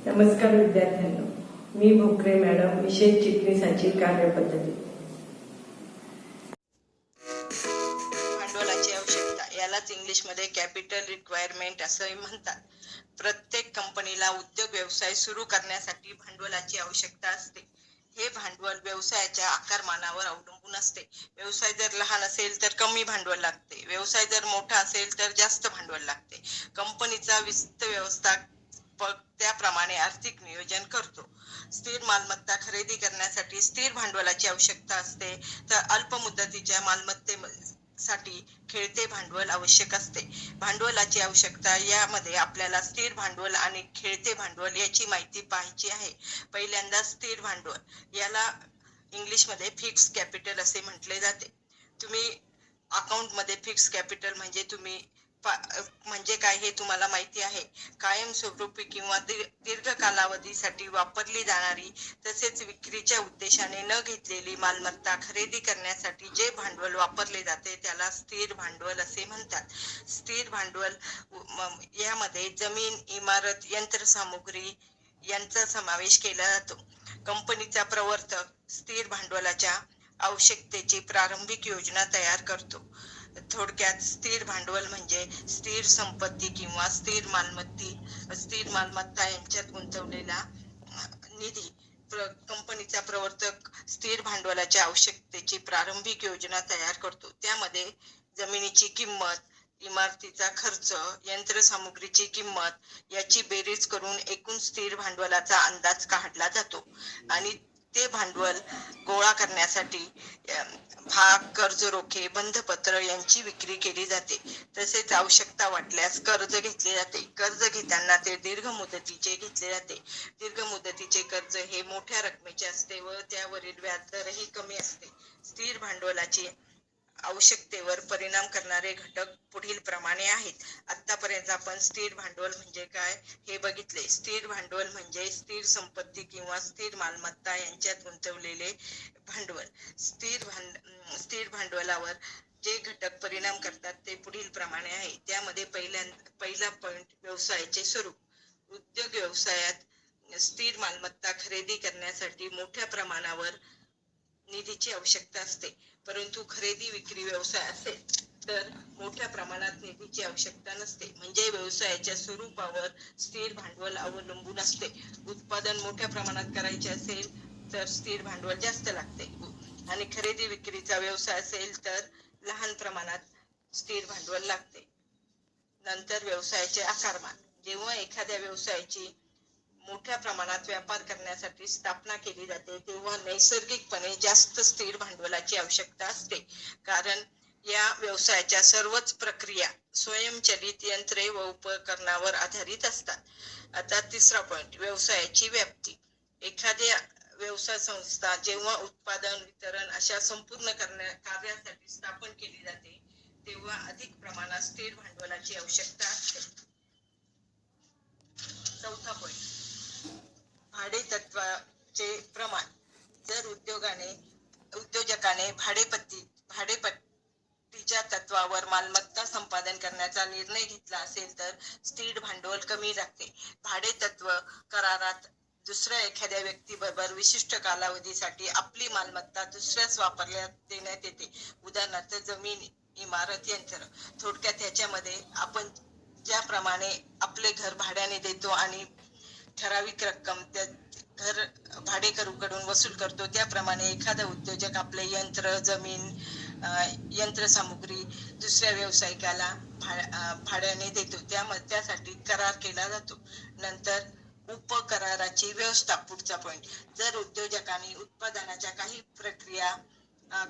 नमस्कार विद्यार्थ्यांनो, मी भोकरे मॅडम, विशेष चिटणीसाची कार्यपद्धती. भांडवलाची आवश्यकता यालाच इंग्लिशमध्ये कॅपिटल रिक्वायरमेंट असंही म्हणतात. प्रत्येक कंपनीला उद्योग व्यवसाय सुरू करण्यासाठी भांडवलाची आवश्यकता असते. हे भांडवल व्यवसायाच्या आकारमानावर अवलंबून असते. व्यवसाय जर लहान असेल तर कमी भांडवल लागते, व्यवसाय जर मोठा असेल तर जास्त भांडवल लागते. कंपनीचा वित्त व्यवस्थापक त्याप्रमाणे आर्थिक नियोजन करतो. स्थिर मालमत्ता खरेदी करण्यासाठी स्थिर भांडवलाची आवश्यकता असते, तर अल्प मुदतीच्या मालमत्तेसाठी खेळते भांडवल आवश्यक असते. भांडवलाची आवश्यकता यामध्ये आपल्याला स्थिर भांडवल आणि खेळते भांडवल याची माहिती पाहायची आहे. पहिल्यांदा स्थिर भांडवल, याला इंग्लिशमध्ये फिक्स कॅपिटल असे म्हटले जाते. तुम्ही अकाउंटमध्ये फिक्स कॅपिटल म्हणजे काय हे तुम्हाला माहिती आहे. कायमस्वरूपी किंवा दीर्घ कालावधीसाठी वापरली जाणारी तसेच विक्रीच्या उद्देशाने न घेतलेली मालमत्ता खरेदी करण्यासाठी जे भांडवल वापरले जाते त्याला स्थिर भांडवल असे म्हणतात. स्थिर भांडवल यामध्ये जमीन, इमारत, यंत्रसामुग्री यांचा समावेश केला जातो. कंपनीचा प्रवर्तक स्थिर भांडवलाच्या आवश्यकतेची प्रारंभिक योजना तयार करतो. थोडक्यात स्थिर भांडवल म्हणजे स्थिर संपत्ती किंवा स्थिर मालमत्ता यांच्यात गुंतवलेला निधी. कंपनीचा प्रवर्तक स्थिर भांडवलाच्या आवश्यकतेची प्रारंभिक योजना तयार करतो. त्यामध्ये जमिनीची किंमत, इमारतीचा खर्च, यंत्रसामुग्रीची किंमत याची बेरीज करून एकूण स्थिर भांडवलाचा अंदाज काढला जातो आणि ते भांडवल गोळा करण्यासाठी भाग, कर्ज रोखे, बंधपत्र यांची विक्री केली जाते. तसेच आवश्यकता वाटल्यास कर्ज घेतले जाते. कर्ज घेताना ते दीर्घ मुदतीचे घेतले जाते. दीर्घ मुदतीचे कर्ज हे मोठ्या रकमेचे असते व त्यावरील व्याजदरही कमी असते. स्थिर भांडवलाची आवश्यकतेवर परिणाम करणारे घटक पुढील प्रमाणे आहेत. आतापर्यंत आपण स्थिर भांडवल म्हणजे काय हे बघितले. स्थिर भांडवल म्हणजे स्थिर संपत्ती किंवा स्थिर मालमत्ता यांच्यात गुंतवलेले भांडवल. स्थिर भांडवलावर जे घटक परिणाम करतात ते पुढील प्रमाणे आहे. त्यामध्ये पहिला पॉइंट व्यवसायाचे स्वरूप. उद्योग व्यवसायात स्थिर मालमत्ता खरेदी करण्यासाठी मोठ्या प्रमाणावर निधीची आवश्यकता असते, परंतु खरेदी विक्री व्यवसाय असेल तर मोठ्या प्रमाणात निधीची आवश्यकता नसते. म्हणजे व्यवसायाच्या स्वरूपावर स्थिर भांडवल अवलंबून असते. उत्पादन मोठ्या प्रमाणात करायचे असेल तर स्थिर भांडवल जास्त लागते आणि खरेदी विक्रीचा व्यवसाय असेल तर लहान प्रमाणात स्थिर भांडवल लागते. नंतर व्यवसायाचे आकारमान. जेव्हा एखाद्या व्यवसायाची मोठ्या प्रमाणात व्यापार करण्यासाठी स्थापना केली जाते तेव्हा नैसर्गिकपणे जास्त स्थिर भांडवलाची आवश्यकता असते, कारण या व्यवसायाच्या सर्वच प्रक्रिया स्वयंचलित यंत्रे व उपकरणावर आधारित असतात. आता तिसरा पॉइंट, व्यवसायाची व्याप्ती. एखाद्या व्यवसाय संस्था जेव्हा उत्पादन, वितरण अशा संपूर्ण कार्यासाठी स्थापन केली जाते तेव्हा अधिक प्रमाणात स्थिर भांडवलाची आवश्यकता असते. चौथा पॉइंट, भाडे तत्वाचे प्रमाण. जर उद्योजकाने भाडेपट्टीच्या तत्वावर मालमत्ता संपादन करण्याचा निर्णय घेतला असेल तर स्थिर भांडवल कमी लागते. भाडे तत्व करारात दुसऱ्या एखाद्या व्यक्तीबरोबर विशिष्ट कालावधीसाठी आपली मालमत्ता दुसऱ्यास वापरल्या देण्यात येते. उदाहरणार्थ जमीन, इमारत, यंत्र. थोडक्यात ह्याच्यामध्ये आपण ज्याप्रमाणे आपले घर भाड्याने देतो आणि ठराविक रक्कम त्या घर भाडेकरूकडून वसूल करतो, त्याप्रमाणे एखादा उद्योजक आपले यंत्र, जमीन, यंत्रसामुग्री दुसऱ्या व्यावसायिकाला भाड्याने देतो. त्यासाठी करार केला जातो. नंतर उपकराराची व्यवस्था. पुढचा पॉइंट, जर उद्योजकांनी उत्पादनाच्या काही प्रक्रिया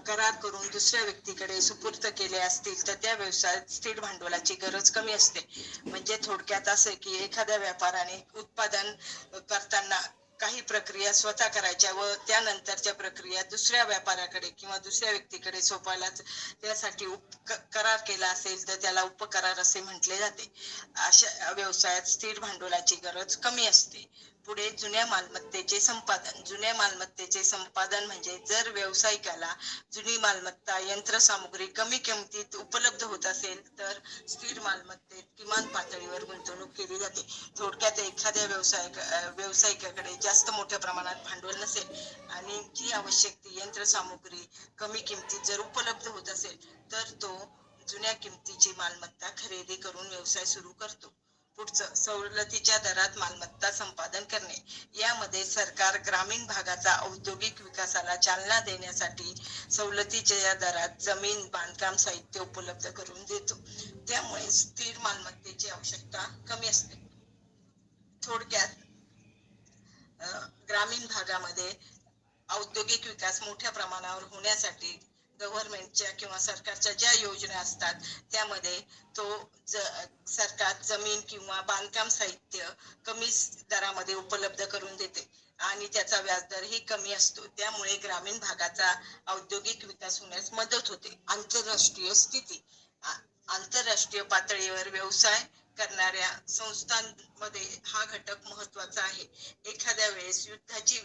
करार करून दुसऱ्या व्यक्तीकडे सुपूर्द केले असतील तर त्या व्यवसायात स्थिर भांडवलाची गरज कमी असते. म्हणजे थोडक्यात असं की एखाद्या व्यापाराने उत्पादन करताना काही प्रक्रिया स्वतः करायच्या व त्यानंतरच्या प्रक्रिया दुसऱ्या व्यापाऱ्याकडे किंवा दुसऱ्या व्यक्तीकडे सोपवायलाच त्यासाठी करार केला असेल तर त्याला उपकरार असे म्हटले जाते. अशा व्यवसायात स्थिर भांडवलाची गरज कमी असते. पुढे जुन्या मालमत्तेचे संपादन. जुन्या मालमत्तेचे संपादन म्हणजे जर व्यावसायिकाला जुनी मालमत्ता, यंत्रसामुग्री कमी किमतीत उपलब्ध होत असेल तर स्थिर मालमत्तेत किमान पातळीवर गुंतवणूक केली जाते. थोडक्यात एखाद्या एखाद्या व्यावसायिकाकडे जास्त मोठ्या प्रमाणात भांडवल नसेल आणि जी आवश्यक ती यंत्रसामुग्री कमी किमतीत जर उपलब्ध होत असेल तर तो जुन्या किमतीची मालमत्ता खरेदी करून व्यवसाय सुरू करतो. पुढचं, सवलतीच्या दरात मालमत्ता संपादन करणे. यामध्ये सरकार ग्रामीण भागाचा औद्योगिक विकासाला चालना देण्यासाठी सवलतीच्या दरात जमीन, बांधकाम साहित्य उपलब्ध करून देतो. त्यामुळे स्थिर मालमत्तेची आवश्यकता कमी असते. थोडक्यात ग्रामीण भागामध्ये औद्योगिक विकास मोठ्या प्रमाणावर होण्यासाठी गव्हर्नमेंटच्या किंवा सरकारच्या ज्या योजना असतात त्यामध्ये तो सरकार जमीन किंवा बांधकाम साहित्य कमी दरामध्ये उपलब्ध करून देते आणि त्याचा व्याजदरही कमी असतो. त्यामुळे ग्रामीण भागाचा औद्योगिक विकास होण्यास मदत होते. आंतरराष्ट्रीय स्थिती. आंतरराष्ट्रीय पातळीवर व्यवसाय करणाऱ्या संस्थांमध्ये हा घटक महत्वाचा आहे. एखाद्या वेळेस युद्धाची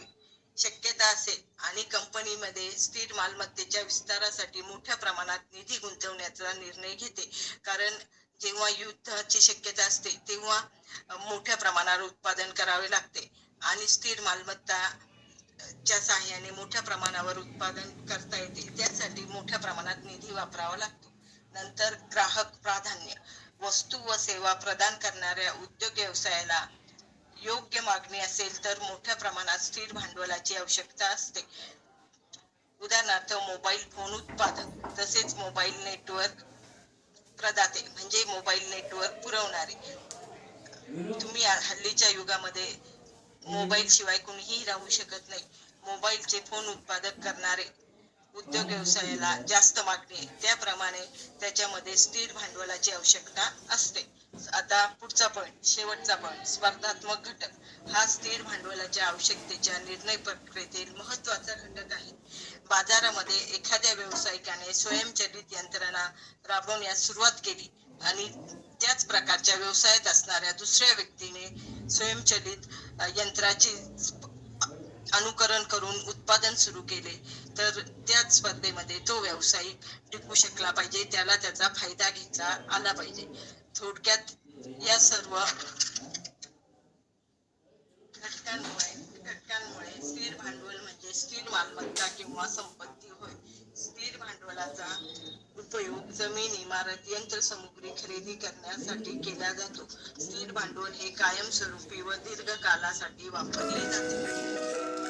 शक्यता असेल आणि कंपनीमध्ये स्थिर मालमत्तेच्या विस्तारासाठी मोठ्या प्रमाणात निधी गुंतवण्याचा निर्णय घेते. कारण जेव्हा युद्धाची शक्यता असते तेव्हा मोठ्या प्रमाणावर उत्पादन करावे लागते आणि स्थिर मालमत्ता च्या सहाय्याने मोठ्या प्रमाणावर उत्पादन करता येते. त्यासाठी मोठ्या प्रमाणात निधी वापरावा लागतो. नंतर ग्राहक प्राधान्य. वस्तू व सेवा प्रदान करणाऱ्या उद्योग व्यवसायाला योग्य मागणी असेल तर मोठ्या प्रमाणात स्थिर भांडवलाची आवश्यकता असते. उदाहरणार्थ मोबाईल फोन उत्पादक, तसेच मोबाईल नेटवर्क प्रदाते म्हणजे मोबाईल नेटवर्क पुरवणारे. तुम्ही हल्लीच्या युगामध्ये मोबाईल शिवाय कुणीही राहू शकत नाही. मोबाईलचे फोन उत्पादक करणारे उद्योग व्यवसायाला जास्त मागणी आहे, त्याप्रमाणे त्याच्यामध्ये स्थिर भांडवलाची आवश्यकता असते. आता पुढचा पॉइंट, शेवटचा पॉइंट, स्पर्धात्मक घटक. हा स्थिर भांडवलाच्या आवश्यकतेच्या निर्णय प्रक्रियेतील महत्वाचा घटक आहे. बाजारामध्ये एखाद्या व्यावसायिकाने स्वयंचलित यंत्रणा राबवण्यास सुरुवात केली आणि त्याच प्रकारच्या व्यवसायात असणाऱ्या दुसऱ्या व्यक्तीने स्वयंचलित यंत्राची अनुकरण करून उत्पादन सुरू केले तर त्याच स्पर्धेमध्ये तो व्यावसायिक टिकू शकला पाहिजे, त्याला त्याचा फायदा घेता आला पाहिजे. थोडक्यात या सर्व घटकांमुळे स्थिर भांडवल म्हणजे स्थिर मालमत्ता किंवा संपत्ती होय. स्थिर भांडवलाचा उपयोग जमीन, इमारत, यंत्रसामुग्री खरेदी करण्यासाठी केला जातो. स्थिर भांडवल हे कायमस्वरूपी व दीर्घकालासाठी वापरले जाते.